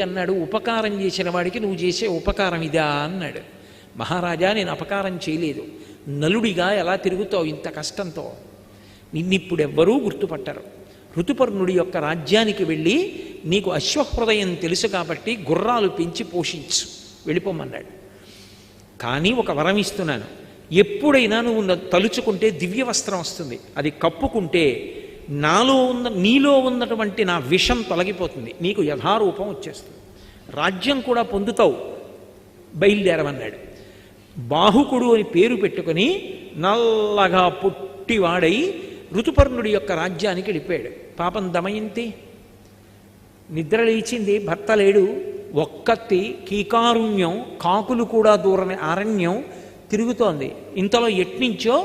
అన్నాడు, ఉపకారం చేసిన వాడికి నువ్వు చేసే ఉపకారం ఇదా అన్నాడు. మహారాజా, నేను అపకారం చేయలేదు. నలుడిగా ఎలా తిరుగుతావు ఇంత కష్టంతో? నిన్నిప్పుడెవ్వరూ గుర్తుపట్టరు. ఋతుపర్ణుడి యొక్క రాజ్యానికి వెళ్ళి నీకు అశ్వహృదయం తెలుసు కాబట్టి గుర్రాలు పెంచి పోషించు, వెళ్ళిపోమన్నాడు. కానీ ఒక వరం ఇస్తున్నాను, ఎప్పుడైనా నువ్వు తలుచుకుంటే దివ్య వస్త్రం వస్తుంది, అది కప్పుకుంటే నీలో ఉన్నటువంటి నా విషం తొలగిపోతుంది, నీకు యథారూపం వచ్చేస్తుంది, రాజ్యం కూడా పొందుతావు, బయలుదేరమన్నాడు. బాహుకుడు అని పేరు పెట్టుకుని నల్లగా పుట్టివాడై ఋతుపర్ణుడి యొక్క రాజ్యానికి వెళ్ళిపోయాడు. పాపం దమయంతి నిద్ర లేచింది, భర్త లేడు, ఒక్కత్తి కీకారుణ్యం, కాకులు కూడా దూరని అరణ్యం తిరుగుతోంది. ఇంతలో ఎట్నుంచో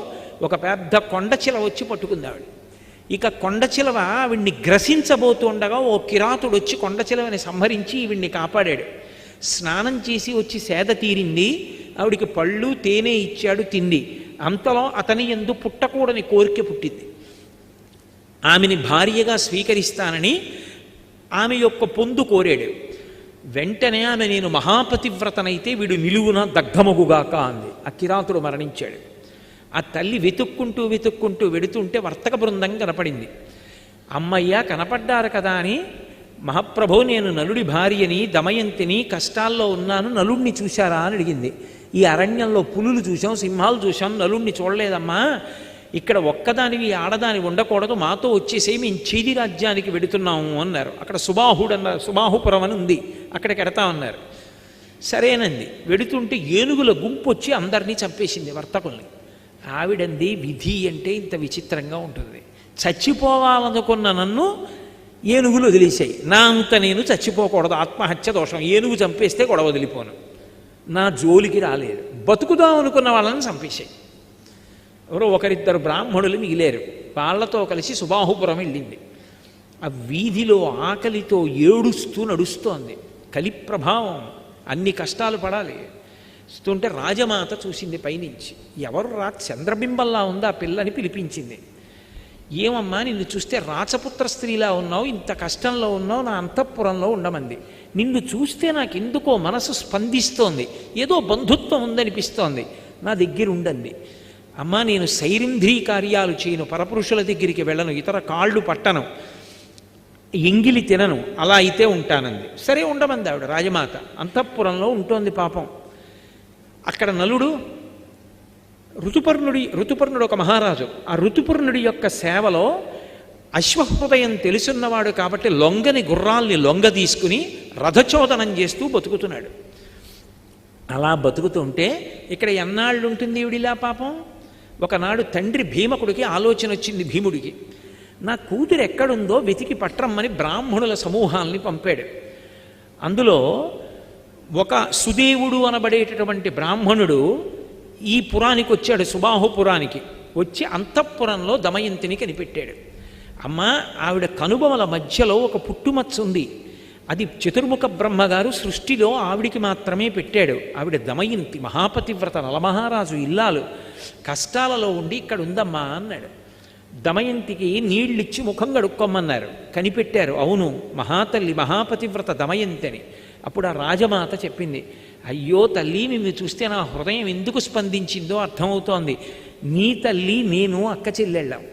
ఒక పెద్ద కొండచిలవ వచ్చి పట్టుకుంది ఆవిడ. ఇక కొండచిలవ ఆవిడ్ని గ్రసించబోతుండగా ఓ కిరాతుడు వచ్చి కొండచిలవని సంహరించి ఈవిడ్ని కాపాడాడు. స్నానం చేసి వచ్చి సేద తీరింది, ఆవిడికి పళ్ళు తేనె ఇచ్చాడు, తిండి. అంతలో అతని యందు పుట్టకూడని కోరిక పుట్టింది. ఆమెని భార్యగా స్వీకరిస్తానని ఆమె యొక్క పొందు కోరాడు. వెంటనే ఆమె, నేను మహాపతివ్రతనైతే వీడు నిలువున దగ్ధమగుగాక అంది. ఆ కిరాతుడు మరణించాడు. ఆ తల్లి వెతుక్కుంటూ వెతుక్కుంటూ వెడుతుంటే వర్తక బృందం కనపడింది. అమ్మయ్య కనపడ్డారు కదా అని, మహాప్రభో నేను నలుడి భార్యని దమయంతిని, కష్టాల్లో ఉన్నాను, నలుడిని చూశారా అని అడిగింది. ఈ అరణ్యంలో పులులు చూసాం, సింహాలు చూసాం, నలుడిని చూడలేదమ్మా. ఇక్కడ ఒక్కదానివి ఆడదాని ఉండకూడదు, మాతో వచ్చేసే మేము చేది రాజ్యానికి వెడుతున్నాము అన్నారు. అక్కడ సుబాహుపురం అని ఉంది, అక్కడికి వెడతామన్నారు. సరేనంది. వెడుతుంటే ఏనుగుల గుంపు వచ్చి అందరినీ చంపేసింది, వర్తకుల్ని. ఆవిడంది, విధి అంటే ఇంత విచిత్రంగా ఉంటుంది. చచ్చిపోవాలనుకున్న నన్ను ఏనుగులు వదిలేసాయి, నా అంత నేను చచ్చిపోకూడదు, ఆత్మహత్య దోషం, ఏనుగు చంపేస్తే గొడవ వదిలిపోను, నా జోలికి రాలేదు. బతుకుదాం అనుకున్న వాళ్ళని చంపేశాయి. ఎవరో ఒకరిద్దరు బ్రాహ్మణులు మిగిలేరు, వాళ్ళతో కలిసి సుబాహుపురం వెళ్ళింది. ఆ వీధిలో ఆకలితో ఏడుస్తూ నడుస్తోంది. కలి ప్రభావం, అన్ని కష్టాలు పడాలి. వస్తుంటే రాజమాత చూసింది పైనుంచి. ఎవరు చంద్రబింబంలా ఉంది ఆ పిల్లని పిలిపించింది. ఏమమ్మా, నిన్ను చూస్తే రాచపుత్ర స్త్రీలా ఉన్నావు, ఇంత కష్టంలో ఉన్నావు, నా అంతఃపురంలో ఉండమంది. నిన్ను చూస్తే నాకు ఎందుకో మనసు స్పందిస్తోంది, ఏదో బంధుత్వం ఉందనిపిస్తోంది, నా దగ్గర ఉండండి. అమ్మా, నేను సైరింద్రీ కార్యాలు చేయను, పరపురుషుల దగ్గరికి వెళ్ళను, ఇతర కాళ్ళు పట్టను, ఎంగిలి తినను, అలా అయితే ఉంటానంది. సరే ఉండమంది ఆవిడ. రాజమాత అంతఃపురంలో ఉంటోంది పాపం. అక్కడ నలుడు ఋతుపర్ణుడు ఒక మహారాజు. ఆ ఋతుపర్ణుడి యొక్క సేవలో అశ్వహృదయం తెలుసున్నవాడు కాబట్టి లొంగని గుర్రాల్ని లొంగ తీసుకుని రథచోదనం చేస్తూ బతుకుతున్నాడు. అలా బతుకుతుంటే ఇక్కడ ఎన్నాళ్ళు ఉంటుంది ఈవిడిలా పాపం. ఒకనాడు తండ్రి భీమకుడికి ఆలోచన వచ్చింది. భీముడికి, నా కూతురు ఎక్కడుందో వెతికి పట్రమ్మని బ్రాహ్మణుల సమూహాల్ని పంపాడు. అందులో ఒక సుదేవుడు అనబడేటటువంటి బ్రాహ్మణుడు ఈ పురానికి వచ్చాడు, సుబాహుపురానికి వచ్చి అంతఃపురంలో దమయంతిని కనిపెట్టాడు. అమ్మ, ఆవిడ కనుబొమల మధ్యలో ఒక పుట్టుమచ్చ ఉంది, అది చతుర్ముఖ బ్రహ్మగారు సృష్టిలో ఆవిడికి మాత్రమే పెట్టాడు. ఆవిడ దమయంతి, మహాపతివ్రత, నలమహారాజు ఇల్లాలు, కష్టాలలో ఉండి ఇక్కడ ఉందమ్మా అన్నాడు. దమయంతికి నీళ్ళిచ్చి ముఖం కడుక్కోమన్నారు, కనిపెట్టారు. అవును, మహాతల్లి మహాపతివ్రత దమయంతి అని. అప్పుడు ఆ రాజమాత చెప్పింది, అయ్యో తల్లి, నిన్ను చూస్తే నా హృదయం ఎందుకు స్పందించిందో అర్థమవుతోంది. నీ తల్లి నేను అక్క చెల్లెళ్ళాం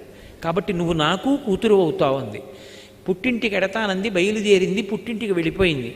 కాబట్టి నువ్వు నాకు కూతురు అవుతావు అంది. పుట్టింటికి ఎడతానంది, బయలుదేరింది, పుట్టింటికి వెళ్ళిపోయింది.